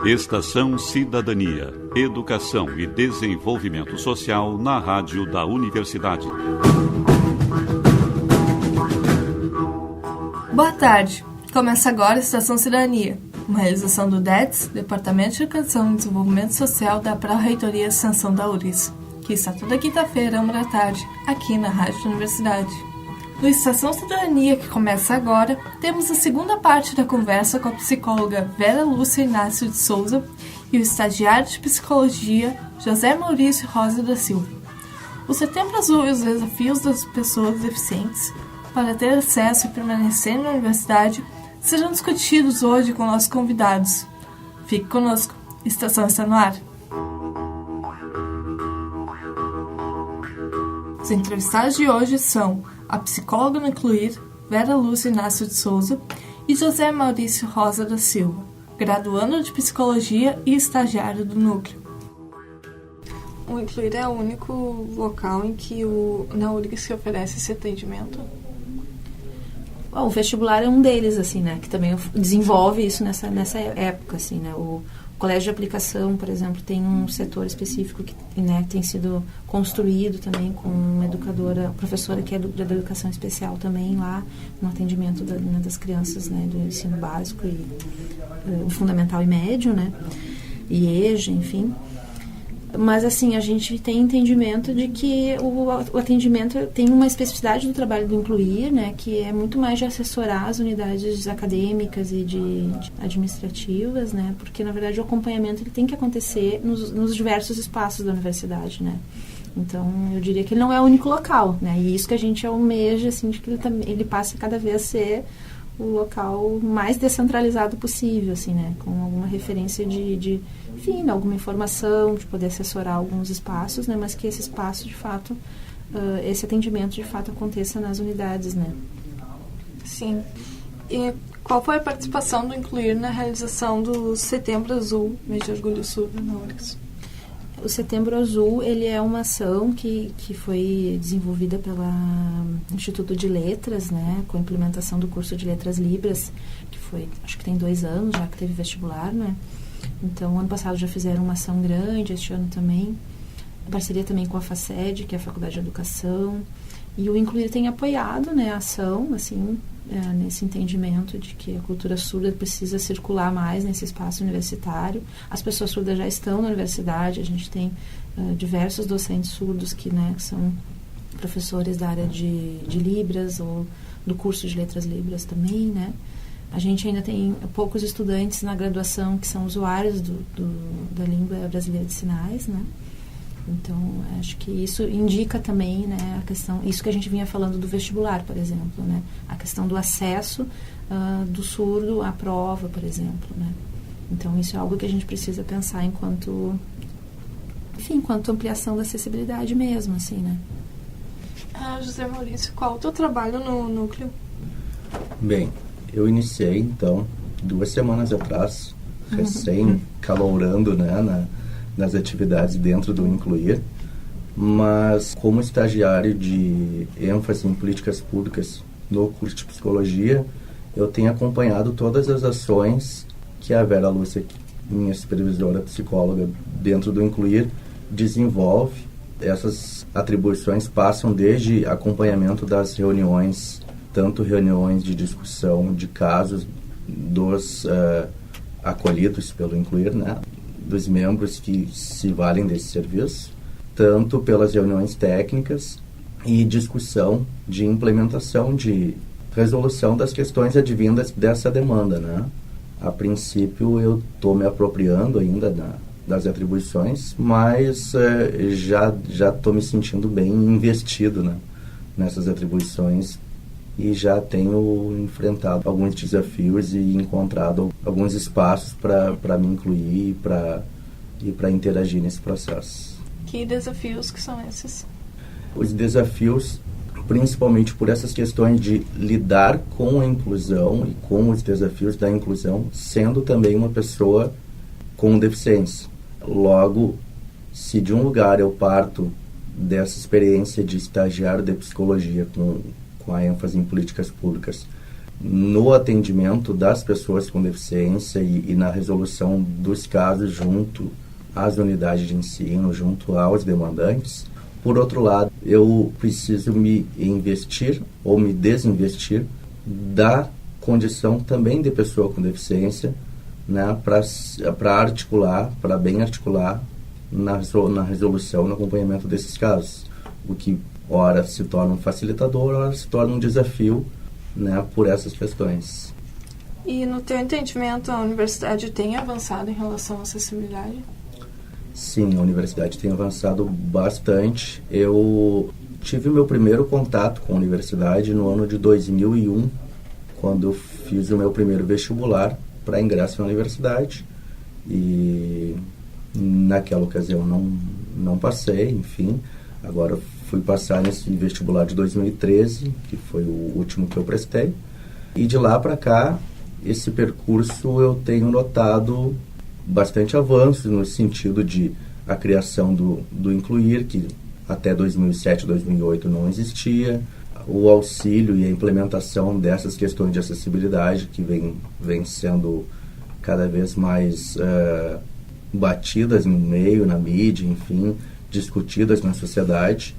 Estação Cidadania, Educação e Desenvolvimento Social na Rádio da Universidade. Boa tarde. Começa agora a Estação Cidadania, uma realização do DETS, Departamento de Educação e Desenvolvimento Social da Pró-Reitoria de Extensão da URGS, que está toda quinta-feira, 1h, aqui na Rádio da Universidade. No Estação Cidadania, que começa agora, temos a segunda parte da conversa com a psicóloga Vera Lúcia Inácio de Souza e o estagiário de Psicologia José Maurício Rosa da Silva. O Setembro Azul e os desafios das pessoas deficientes para ter acesso e permanecer na universidade serão discutidos hoje com nossos convidados. Fique conosco, Estação está no ar. Os entrevistados de hoje são a psicóloga no Incluir, Vera Lúcia Inácio de Souza, e José Maurício Rosa da Silva, graduando de Psicologia e estagiário do Núcleo. O Incluir é o único local em que na URGS se oferece esse atendimento? O vestibular é um deles, assim, né, que também desenvolve isso nessa época, assim, né, o colégio de aplicação, por exemplo, tem um setor específico que, né, tem sido construído também com uma educadora, professora que é da educação especial também lá, no atendimento das crianças, né, do ensino básico e fundamental e médio, né, e EJA, enfim. Mas, assim, a gente tem entendimento de que o atendimento tem uma especificidade do trabalho do Incluir, né, que é muito mais de assessorar as unidades acadêmicas e de administrativas, né, porque, na verdade, o acompanhamento ele tem que acontecer nos diversos espaços da universidade, né. Então, eu diria que ele não é o único local, né, e isso que a gente almeja, assim, de que ele passe cada vez a ser o local mais descentralizado possível, assim, né, com alguma referência enfim, alguma informação, de poder assessorar alguns espaços, né, mas que esse espaço, de fato, esse atendimento, de fato, aconteça nas unidades, né. Sim. E qual foi a participação do Incluir na realização do Setembro Azul, mês de orgulho surdo na URGS? O Setembro Azul, ele é uma ação que foi desenvolvida pelo Instituto de Letras, né, com a implementação do curso de Letras Libras, que foi, acho que tem 2 anos já que teve vestibular, né. Então, ano passado já fizeram uma ação grande, este ano também, em parceria também com a FACED, que é a Faculdade de Educação, e o Incluir tem apoiado, né, a ação, assim, nesse entendimento de que a cultura surda precisa circular mais nesse espaço universitário. As pessoas surdas já estão na universidade, a gente tem diversos docentes surdos que, né, que são professores da área de Libras ou do curso de Letras Libras também, né. A gente ainda tem poucos estudantes na graduação que são usuários da língua brasileira de sinais, né. Então, acho que isso indica também, né, a questão, isso que a gente vinha falando do vestibular, por exemplo, né, a questão do acesso do surdo à prova, por exemplo, né. Então, isso é algo que a gente precisa pensar enquanto ampliação da acessibilidade mesmo, assim, né. José Maurício, qual o teu trabalho no Núcleo? Bem, eu iniciei, então, 2 semanas atrás, recém-calourando, né, nas atividades dentro do Incluir, mas como estagiário de ênfase em políticas públicas no curso de Psicologia, eu tenho acompanhado todas as ações que a Vera Lúcia, minha supervisora psicóloga dentro do Incluir, desenvolve. Essas atribuições passam desde acompanhamento das reuniões, tanto reuniões de discussão de casos dos acolhidos pelo Incluir, né, dos membros que se valem desse serviço, tanto pelas reuniões técnicas e discussão de implementação de resolução das questões advindas dessa demanda, né. A princípio eu estou me apropriando ainda das atribuições, mas já estou me sentindo bem investido, né, nessas atribuições e já tenho enfrentado alguns desafios e encontrado alguns espaços para me incluir e para interagir nesse processo. Que desafios que são esses? Os desafios, principalmente por essas questões de lidar com a inclusão e com os desafios da inclusão, sendo também uma pessoa com deficiência. Logo, se de um lugar eu parto dessa experiência de estagiário de psicologia com a ênfase em políticas públicas no atendimento das pessoas com deficiência e na resolução dos casos junto às unidades de ensino, junto aos demandantes. Por outro lado, eu preciso me investir ou me desinvestir da condição também de pessoa com deficiência, né, para articular, para bem articular na resolução, no acompanhamento desses casos. O que, ora, se torna um facilitador, ora se torna um desafio, né, por essas questões. E no teu entendimento, a universidade tem avançado em relação à acessibilidade? Sim, a universidade tem avançado bastante. Eu tive o meu primeiro contato com a universidade no ano de 2001, quando eu fiz o meu primeiro vestibular para ingresso na universidade. E naquela ocasião não passei, enfim. Agora fui passar nesse vestibular de 2013, que foi o último que eu prestei. E de lá para cá, esse percurso eu tenho notado bastante avanço no sentido de a criação do Incluir, que até 2007, 2008 não existia, o auxílio e a implementação dessas questões de acessibilidade que vem sendo cada vez mais batidas no meio, na mídia, enfim, discutidas na sociedade,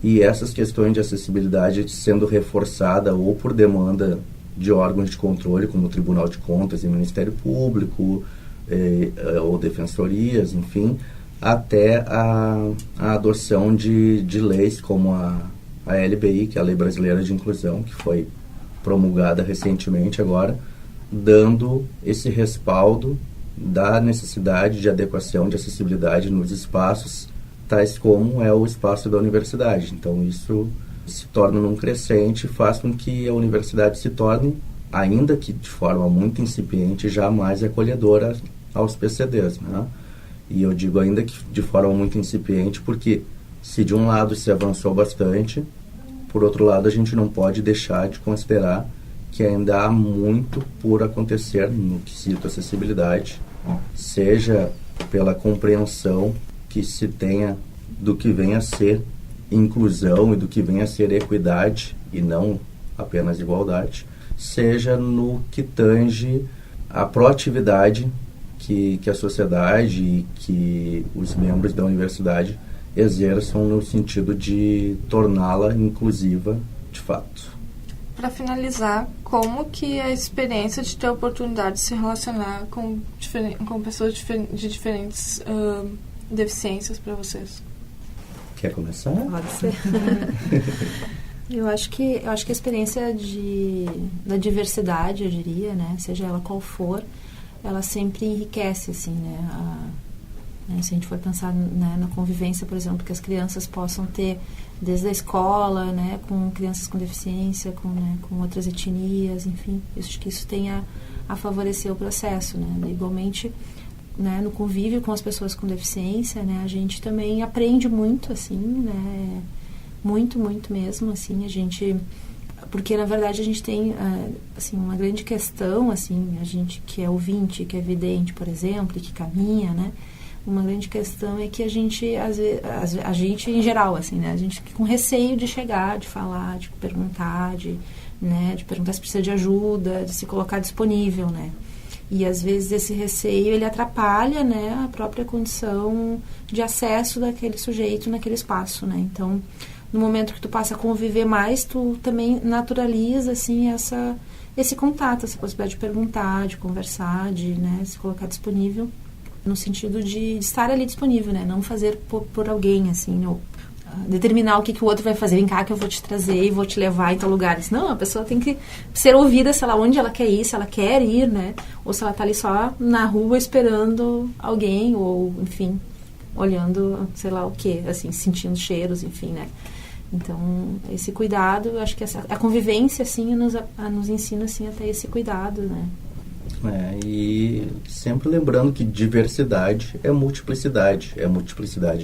e essas questões de acessibilidade sendo reforçada ou por demanda de órgãos de controle, como o Tribunal de Contas e o Ministério Público, ou defensorias, enfim, até a adoção de leis como a LBI, que é a Lei Brasileira de Inclusão, que foi promulgada recentemente agora, dando esse respaldo da necessidade de adequação de acessibilidade nos espaços, tais como é o espaço da universidade. Então isso se torna num crescente e faz com que a universidade se torne, ainda que de forma muito incipiente, já mais acolhedora aos PCDs, né? E eu digo ainda que de forma muito incipiente porque se de um lado se avançou bastante, por outro lado a gente não pode deixar de considerar que ainda há muito por acontecer no quesito acessibilidade, seja pela compreensão que se tenha do que vem a ser inclusão e do que vem a ser equidade e não apenas igualdade, seja no que tange a proatividade que a sociedade e que os membros da universidade exerçam no sentido de torná-la inclusiva de fato. Para finalizar, como que a experiência de ter a oportunidade de se relacionar com pessoas de diferentes deficiências para vocês? Quer começar? Pode ser. Eu acho que a experiência da diversidade, eu diria, né, seja ela qual for, ela sempre enriquece, assim, né, se a gente for pensar, né, na convivência, por exemplo, que as crianças possam ter desde a escola, né, com crianças com deficiência, com outras etnias, enfim, acho que isso tem a favorecer o processo, né, igualmente, né, no convívio com as pessoas com deficiência, né, a gente também aprende muito, assim, né, muito, muito mesmo, assim, a gente, porque na verdade a gente tem, assim, uma grande questão, assim, a gente que é ouvinte, que é vidente, por exemplo, e que caminha, né, uma grande questão é que a gente, a gente em geral, assim, né, a gente fica com receio de chegar, de falar, de perguntar, de perguntar se precisa de ajuda, de se colocar disponível, né. E às vezes esse receio, ele atrapalha, né, a própria condição de acesso daquele sujeito naquele espaço, né. Então, no momento que tu passa a conviver mais, tu também naturaliza, assim, esse contato, essa possibilidade de perguntar, de conversar, de, né, se colocar disponível, no sentido de estar ali disponível, né, não fazer por alguém, assim, ou determinar o que o outro vai fazer, vem cá que eu vou te trazer e vou te levar em tal lugar. Não, a pessoa tem que ser ouvida, sei lá, onde ela quer ir, se ela quer ir, né, ou se ela tá ali só na rua esperando alguém, ou, enfim, olhando, sei lá o que, assim, sentindo cheiros, enfim, né. Então, esse cuidado, eu acho que a convivência, assim, nos ensina, assim, até esse cuidado, né. E sempre lembrando que diversidade é multiplicidade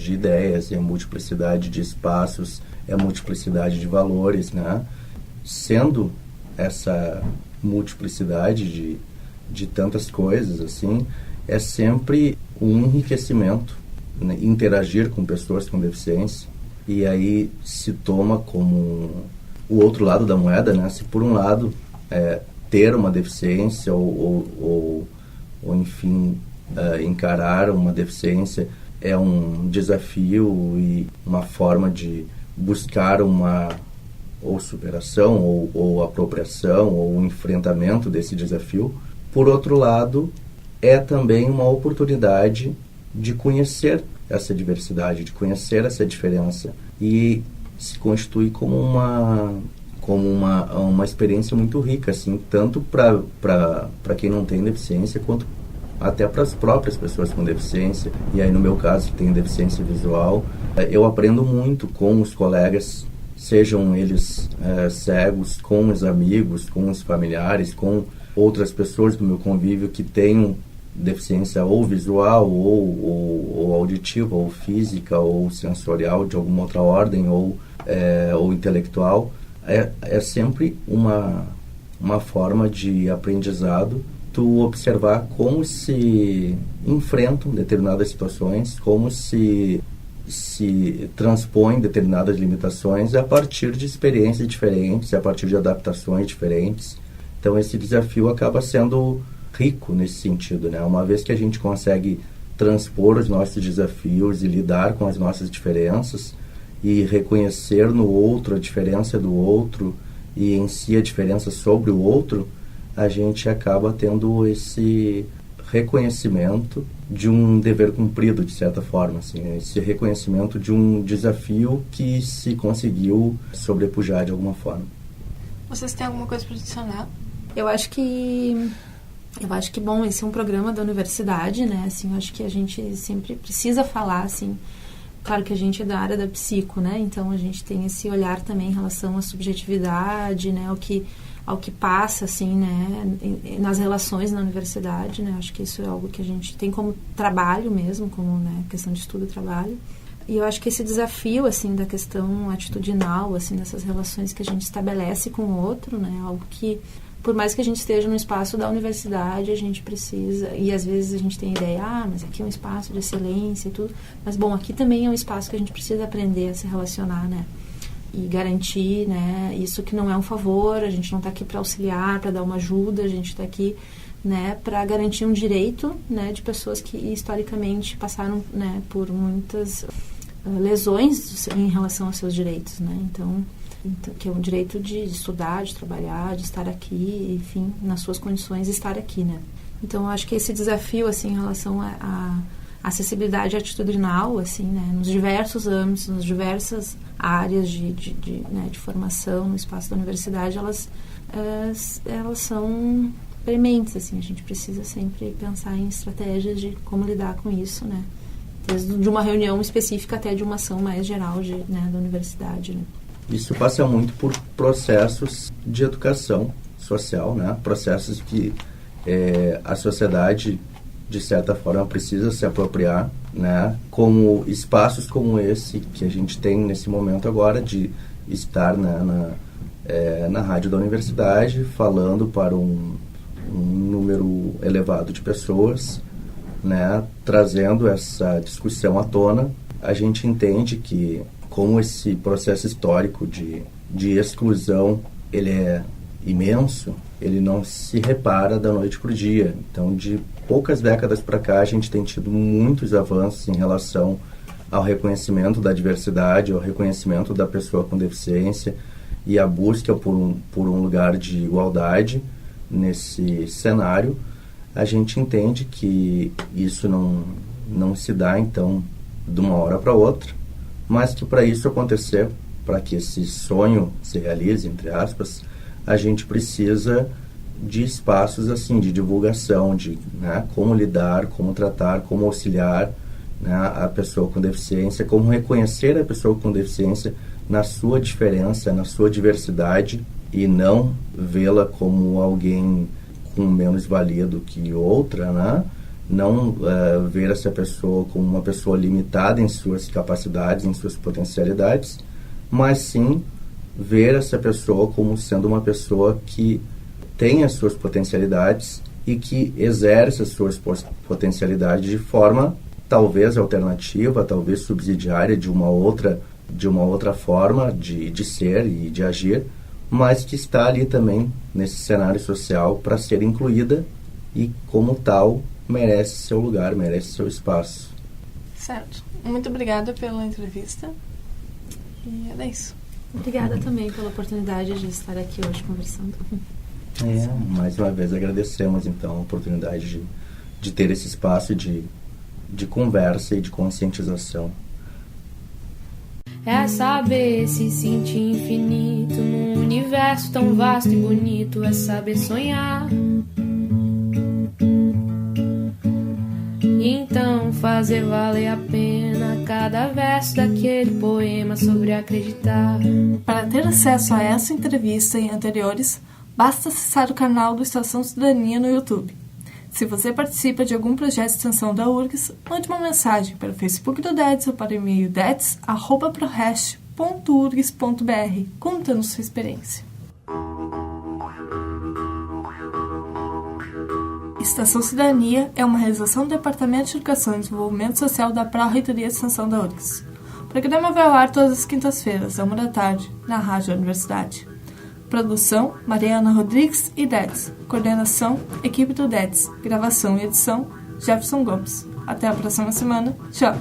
de ideias, é multiplicidade de espaços, é multiplicidade de valores, né? Sendo essa multiplicidade de tantas coisas, assim, é sempre um enriquecimento, né? Interagir com pessoas com deficiência, e aí se toma como o outro lado da moeda, né? Se por um lado ter uma deficiência ou enfim, encarar uma deficiência é um desafio e uma forma de buscar uma ou superação ou apropriação ou enfrentamento desse desafio. Por outro lado, é também uma oportunidade de conhecer essa diversidade, de conhecer essa diferença, e se constitui como uma experiência muito rica, assim, tanto para quem não tem deficiência, quanto até para as próprias pessoas com deficiência. E aí, no meu caso, que tenho deficiência visual, eu aprendo muito com os colegas, sejam eles cegos, com os amigos, com os familiares, com outras pessoas do meu convívio que tenham deficiência ou visual, ou auditiva, ou física, ou sensorial, de alguma outra ordem, ou intelectual. É sempre uma forma de aprendizado, tu observar como se enfrentam determinadas situações, como se transpõem determinadas limitações a partir de experiências diferentes, a partir de adaptações diferentes. Então esse desafio acaba sendo rico nesse sentido, né? Uma vez que a gente consegue transpor os nossos desafios e lidar com as nossas diferenças e reconhecer no outro a diferença do outro e em si a diferença sobre o outro, a gente acaba tendo esse reconhecimento de um dever cumprido, de certa forma, assim, né? Esse reconhecimento de um desafio que se conseguiu sobrepujar de alguma forma. Vocês têm alguma coisa para adicionar? Eu acho que, bom, esse é um programa da universidade, né? Assim, eu acho que a gente sempre precisa falar, assim, claro que a gente é da área da psico, né? Então a gente tem esse olhar também em relação à subjetividade, né? Ao que passa, assim, né, nas relações na universidade, né, acho que isso é algo que a gente tem como trabalho mesmo, como, né, questão de estudo e trabalho. E eu acho que esse desafio, assim, da questão atitudinal, assim, dessas relações que a gente estabelece com o outro, né, algo que, por mais que a gente esteja no espaço da universidade, a gente precisa, e às vezes a gente tem a ideia, mas aqui é um espaço de excelência e tudo, mas, bom, aqui também é um espaço que a gente precisa aprender a se relacionar, né, e garantir, né, isso que não é um favor, a gente não está aqui para auxiliar, para dar uma ajuda, a gente está aqui, né, para garantir um direito, né, de pessoas que historicamente passaram, né, por muitas lesões em relação aos seus direitos, né, então que é um direito de estudar, de trabalhar, de estar aqui, enfim, nas suas condições, estar aqui, né. Então, eu acho que esse desafio, assim, em relação à acessibilidade atitudinal, assim, né, nos diversos âmbitos, nas diversas áreas né, de formação no espaço da universidade, elas são prementes, assim, a gente precisa sempre pensar em estratégias de como lidar com isso, né, desde de uma reunião específica até de uma ação mais geral né, da universidade, né. Isso passa muito por processos de educação social, né, processos que a sociedade, de certa forma, precisa se apropriar, né? Como espaços como esse que a gente tem nesse momento agora, de estar, né, na rádio da universidade, falando para um número elevado de pessoas, né? Trazendo essa discussão à tona. A gente entende que, como esse processo histórico de exclusão, ele é imenso, ele não se repara da noite para o dia. Então, de poucas décadas para cá, a gente tem tido muitos avanços em relação ao reconhecimento da diversidade, ao reconhecimento da pessoa com deficiência e a busca por um lugar de igualdade nesse cenário. A gente entende que isso não se dá, então, de uma hora para outra, mas que para isso acontecer, para que esse sonho se realize, entre aspas, a gente precisa de espaços assim, de divulgação, de, né, como lidar, como tratar, como auxiliar, né, a pessoa com deficiência, como reconhecer a pessoa com deficiência na sua diferença, na sua diversidade, e não vê-la como alguém com menos valia do que outra, né? Não ver essa pessoa como uma pessoa limitada em suas capacidades, em suas potencialidades, mas sim ver essa pessoa como sendo uma pessoa que tem as suas potencialidades e que exerce as suas potencialidades de forma talvez alternativa, talvez subsidiária de uma outra forma de ser e de agir, mas que está ali também nesse cenário social para ser incluída e, como tal, merece seu lugar, merece seu espaço. Certo. Muito obrigada pela entrevista. E é isso. Obrigada também pela oportunidade de estar aqui hoje conversando. Mais uma vez agradecemos então a oportunidade de ter esse espaço de conversa e de conscientização. É saber se sentir infinito num universo tão vasto e bonito. É saber sonhar. E então fazer valer a pena cada verso daquele poema sobre acreditar. Para ter acesso a essa entrevista e anteriores, basta acessar o canal do Estação Cidadania no YouTube. Se você participa de algum projeto de extensão da URGS, mande uma mensagem para o Facebook do DEDS ou para o e-mail deds@prorest.urgs.br, contando sua experiência. Estação Cidadania é uma realização do Departamento de Educação e Desenvolvimento Social da Pró-Reitoria de Extensão da URGS. O programa vai ao ar todas as quintas-feiras, à 13h, na Rádio da Universidade. Produção, Mariana Rodrigues e DEDS. Coordenação, equipe do DEDS. Gravação e edição, Jefferson Gomes. Até a próxima semana. Tchau!